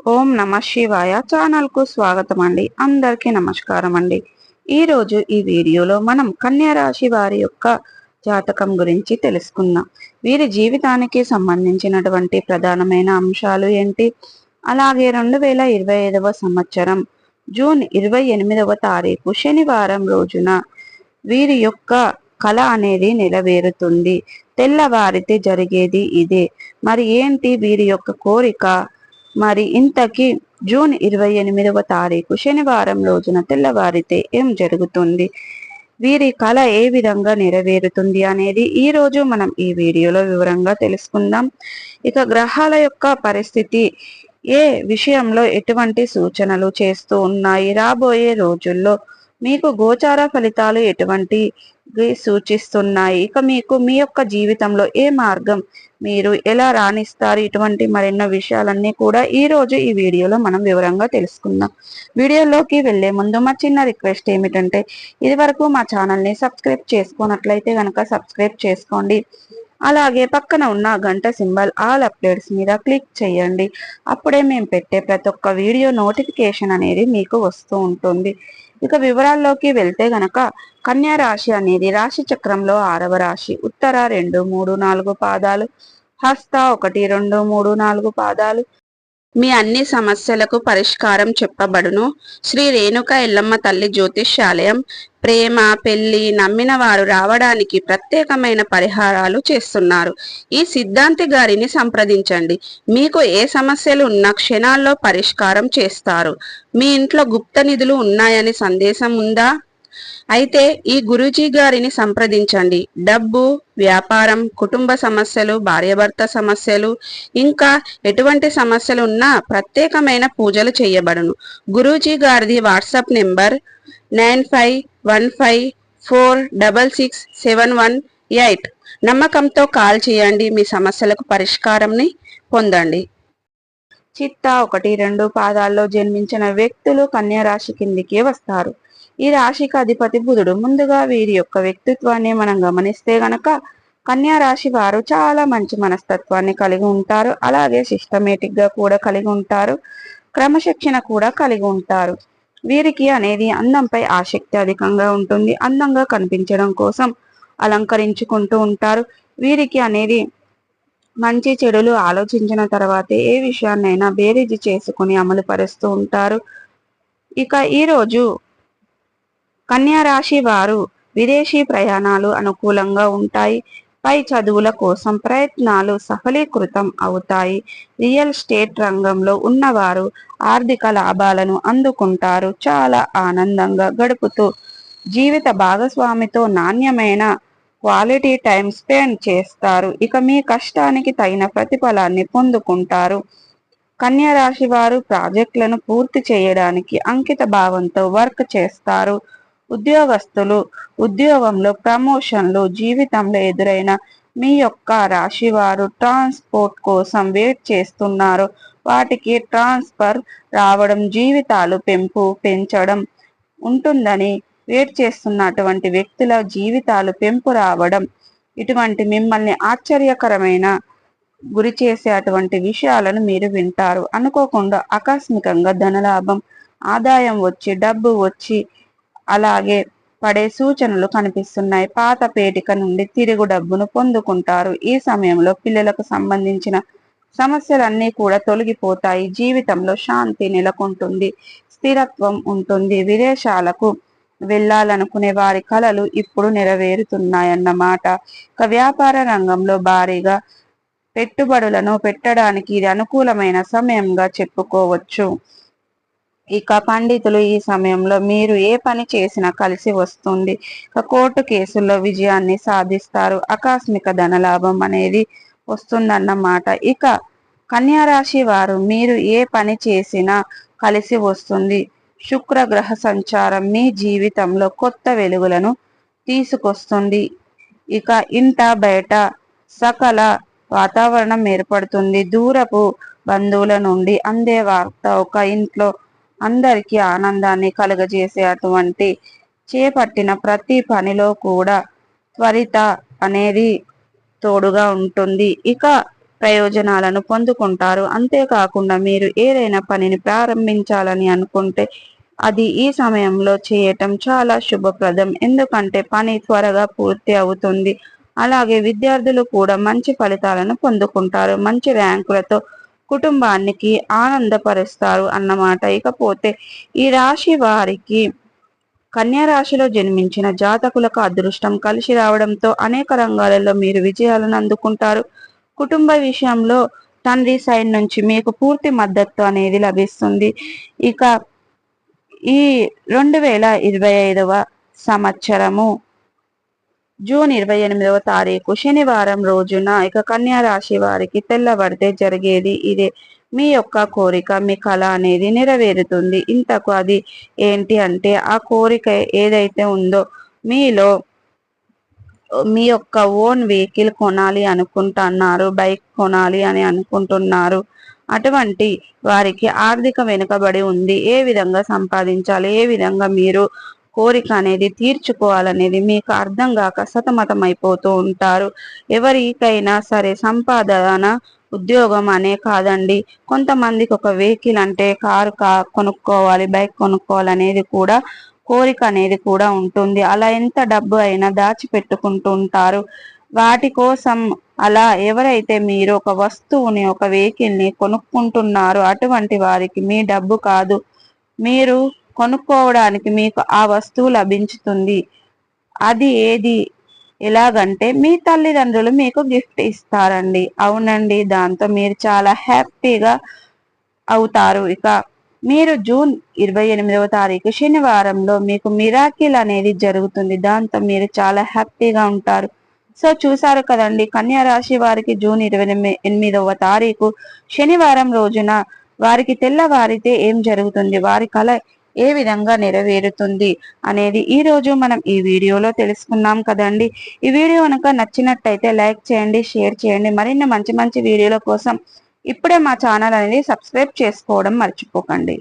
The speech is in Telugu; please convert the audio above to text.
ఓం నమ శివాయ ఛానల్ కు స్వాగతం అండి. అందరికీ నమస్కారం అండి. ఈరోజు ఈ వీడియోలో మనం కన్యా రాశి వారి యొక్క జాతకం గురించి తెలుసుకుందాం. వీరి జీవితానికి సంబంధించినటువంటి ప్రధానమైన అంశాలు ఏంటి, అలాగే 2025వ సంవత్సరం జూన్ 28వ తారీఖు శనివారం రోజున వీరి యొక్క కళ అనేది నెరవేరుతుంది. తెల్లవారితే జరిగేది ఇదే. మరి ఏంటి వీరి యొక్క కోరిక? మరి ఇంతకీ జూన్ 28వ తారీఖు శనివారం రోజున తెల్లవారితే ఏం జరుగుతుంది, వీరి కళ ఏ విధంగా నెరవేరుతుంది అనేది ఈ రోజు మనం ఈ వీడియోలో వివరంగా తెలుసుకుందాం. ఇక గ్రహాల యొక్క పరిస్థితి ఏ విషయంలో ఎటువంటి సూచనలు చేస్తూ ఉన్నాయి, రాబోయే రోజుల్లో మీకు గోచార ఫలితాలు ఎటువంటి సూచిస్తున్నాయి, ఇక మీకు మీ యొక్క జీవితంలో ఏ మార్గం మీరు ఎలా రాణిస్తారు, ఇటువంటి మరెన్నో విషయాలన్నీ కూడా ఈ రోజు ఈ వీడియోలో మనం వివరంగా తెలుసుకుందాం. వీడియోలోకి వెళ్లే ముందు మా చిన్న రిక్వెస్ట్ ఏమిటంటే, ఇది వరకు మా ఛానల్ని సబ్స్క్రైబ్ చేసుకున్నట్లయితే కనుక సబ్స్క్రైబ్ చేసుకోండి. అలాగే పక్కన ఉన్న గంట సింబల్ ఆల్ అప్డేట్స్ మీద క్లిక్ చేయండి. అప్పుడే మేము పెట్టే ప్రతి ఒక్క వీడియో నోటిఫికేషన్ అనేది మీకు వస్తూ ఉంటుంది. ఇక వివరాల్లోకి వెళ్తే గనక కన్యా రాశి అనేది రాశి చక్రంలో 6వ రాశి. ఉత్తర 2, 3, 4 పాదాలు, హస్త 1, 2, 3, 4 పాదాలు. మీ అన్ని సమస్యలకు పరిష్కారం చెప్పబడును. శ్రీ రేణుక ఎల్లమ్మ తల్లి జ్యోతిష్యాలయం ప్రేమ, పెళ్లి, నమ్మిన వారు రావడానికి ప్రత్యేకమైన పరిహారాలు చేస్తున్నారు. ఈ సిద్ధాంతి గారిని సంప్రదించండి. మీకు ఏ సమస్యలు ఉన్నా క్షణాల్లో పరిష్కారం చేస్తారు. మీ ఇంట్లో గుప్త నిధులు ఉన్నాయని సందేశం ఉందా? అయితే ఈ గురూజీ గారిని సంప్రదించండి. డబ్బు, వ్యాపారం, కుటుంబ సమస్యలు, భార్యాభర్త సమస్యలు, ఇంకా ఎటువంటి సమస్యలు ఉన్నా ప్రత్యేకమైన పూజలు చేయబడును. గురూజీ గారిది వాట్సాప్ నెంబర్ 9515466718. నమ్మకంతో కాల్ చేయండి. మీ సమస్యలకు పరిష్కారంని పొందండి. చిత్త 1, 2 పాదాల్లో జన్మించిన వ్యక్తులు కన్యా రాశి కిందికి వస్తారు. ఈ రాశికి అధిపతి బుధుడు. ముందుగా వీరి యొక్క వ్యక్తిత్వాన్ని మనం గమనిస్తే గనక కన్యా రాశి వారు చాలా మంచి మనస్తత్వాన్ని కలిగి ఉంటారు. అలాగే సిస్టమేటిక్ గా కూడా కలిగి ఉంటారు. క్రమశిక్షణ కూడా కలిగి ఉంటారు. వీరికి అనేది అందంపై ఆసక్తి అధికంగా ఉంటుంది. అందంగా కనిపించడం కోసం అలంకరించుకుంటూ ఉంటారు. వీరికి అనేది మంచి చెడులు ఆలోచించిన తర్వాతే ఏ విషయాన్నైనా బేరీజు చేసుకుని అమలు పరుస్తూ ఉంటారు. ఇక ఈరోజు కన్యా రాశి వారు విదేశీ ప్రయాణాలు అనుకూలంగా ఉంటాయి. పై చదువుల కోసం ప్రయత్నాలు సఫలీకృతం అవుతాయి. రియల్ ఎస్టేట్ రంగంలో ఉన్నవారు ఆర్థిక లాభాలను అందుకుంటారు. చాలా ఆనందంగా గడుపుతూ జీవిత భాగస్వామితో నాణ్యమైన క్వాలిటీ టైం స్పెండ్ చేస్తారు. ఇక మీ కష్టానికి తగిన ప్రతిఫలాన్ని పొందుకుంటారు. కన్యా రాశి వారు ప్రాజెక్టులను పూర్తి చేయడానికి అంకిత భావంతో వర్క్ చేస్తారు. ఉద్యోగస్తులు ఉద్యోగంలో ప్రమోషన్లు, జీవితంలో ఎదురైన మీ యొక్క రాశి వారు ట్రాన్స్పోర్ట్ కోసం వెయిట్ చేస్తున్నారు. వాటికి ట్రాన్స్ఫర్ రావడం, జీవితాలు పెంచడం ఉంటుందని వెయిట్ చేస్తున్నటువంటి వ్యక్తుల జీవితాలు పెంపు రావడం, ఇటువంటి మిమ్మల్ని ఆశ్చర్యకరమైన గురి చేసే అటువంటి విషయాలను మీరు వింటారు. అనుకోకుండా ఆకస్మికంగా ధనలాభం, ఆదాయం వచ్చి, డబ్బు వచ్చి అలాగే పడే సూచనలు కనిపిస్తున్నాయి. పాత పేటిక నుండి తిరుగు డబ్బును పొందుకుంటారు. ఈ సమయంలో పిల్లలకు సంబంధించిన సమస్యలన్నీ కూడా తొలగిపోతాయి. జీవితంలో శాంతి నెలకొంటుంది. స్థిరత్వం ఉంటుంది. విదేశాలకు వెళ్ళాలనుకునే వారి కలలు ఇప్పుడు నెరవేరుతున్నాయన్నమాట. ఇక వ్యాపార రంగంలో భారీగా పెట్టుబడులను పెట్టడానికి ఇది అనుకూలమైన సమయంగా చెప్పుకోవచ్చు. ఇక పండితులు ఈ సమయంలో మీరు ఏ పని చేసినా కలిసి వస్తుంది. ఇక కోర్టు కేసుల్లో విజయాన్ని సాధిస్తారు. ఆకస్మిక ధనలాభం అనేది వస్తుందన్నమాట. ఇక కన్యా రాశి వారు మీరు ఏ పని చేసినా కలిసి వస్తుంది. శుక్రగ్రహ సంచారం మీ జీవితంలో కొత్త వెలుగులను తీసుకొస్తుంది. ఇక ఇంట బయట సకల వాతావరణం ఏర్పడుతుంది. దూరపు బంధువుల నుండి అందే వార్త ఒక ఇంట్లో అందరికీ ఆనందాన్ని కలుగజేసే అటువంటి చేపట్టిన ప్రతి పనిలో కూడా త్వరిత అనేది తోడుగా ఉంటుంది. ఇక ప్రయోజనాలను పొందుకుంటారు. అంతేకాకుండా మీరు ఏదైనా పనిని ప్రారంభించాలని అనుకుంటే అది ఈ సమయంలో చేయటం చాలా శుభప్రదం. ఎందుకంటే పని త్వరగా పూర్తి అవుతుంది. అలాగే విద్యార్థులు కూడా మంచి ఫలితాలను పొందుకుంటారు. మంచి ర్యాంకులతో కుటుంబానికి ఆనందపరుస్తారు అన్నమాట. ఇకపోతే ఈ రాశి వారికి కన్యా రాశిలో జన్మించిన జాతకులకు అదృష్టం కలిసి రావడంతో అనేక రంగాలలో మీరు విజయాలను అందుకుంటారు. కుటుంబ విషయంలో తండ్రి సైడ్ నుంచి మీకు పూర్తి మద్దతు అనేది లభిస్తుంది. ఇక ఈ 2025వ సంవత్సరము జూన్ 28వ తారీఖు శనివారం రోజున ఇక కన్యా రాశి వారికి తెల్లబడితే జరిగేది ఇదే. మీ యొక్క కోరిక, మీ కళ అనేది నెరవేరుతుంది. ఇంతకు అది ఏంటి అంటే ఆ కోరిక ఏదైతే ఉందో మీలో మీ యొక్క ఓన్ వెహికల్ కొనాలి అనుకుంటున్నారు, బైక్ కొనాలి అని అనుకుంటున్నారు. అటువంటి వారికి ఆర్థిక వెనుకబడి ఉంది. ఏ విధంగా సంపాదించాలి, ఏ విధంగా మీరు కోరిక అనేది తీర్చుకోవాలనేది మీకు అర్థం కాక సతమతం అయిపోతూ ఉంటారు. ఎవరికైనా సరే సంపాదన ఉద్యోగం అనే కాదండి, కొంతమందికి ఒక వెహికల్ అంటే కారు కొనుక్కోవాలి, బైక్ కొనుక్కోవాలి అనేది కూడా కోరిక అనేది కూడా ఉంటుంది. అలా ఎంత డబ్బు అయినా దాచిపెట్టుకుంటూ ఉంటారు. వాటి కోసం అలా ఎవరైతే మీరు ఒక వస్తువుని, ఒక వెహికల్ని కొనుక్కుంటున్నారో అటువంటి వారికి మీ డబ్బు కాదు, మీరు కొనుక్కోవడానికి మీకు ఆ వస్తువు లభించుతుంది. అది ఏది, ఎలాగంటే మీ తల్లిదండ్రులు మీకు గిఫ్ట్ ఇస్తారండి. అవునండి, దాంతో మీరు చాలా హ్యాపీగా అవుతారు. ఇక మీరు జూన్ 28వ తారీఖు శనివారంలో మీకు మిరాకిల్ అనేది జరుగుతుంది. దాంతో మీరు చాలా హ్యాపీగా ఉంటారు. సో చూసారు కదండి, కన్యా రాశి వారికి జూన్ 28వ తారీఖు శనివారం రోజున వారికి తెల్లవారితే ఏం జరుగుతుంది, వారి కళ ఏ విధంగా నెరవేరుతుంది అనేది ఈ రోజు మనం ఈ వీడియోలో తెలుసుకున్నాం కదండి. ఈ వీడియో కనుక నచ్చినట్టయితే లైక్ చేయండి, షేర్ చేయండి. మరిన్ని మంచి మంచి వీడియోల కోసం ఇప్పుడే మా ఛానల్ అనేది సబ్స్క్రైబ్ చేసుకోవడం మర్చిపోకండి.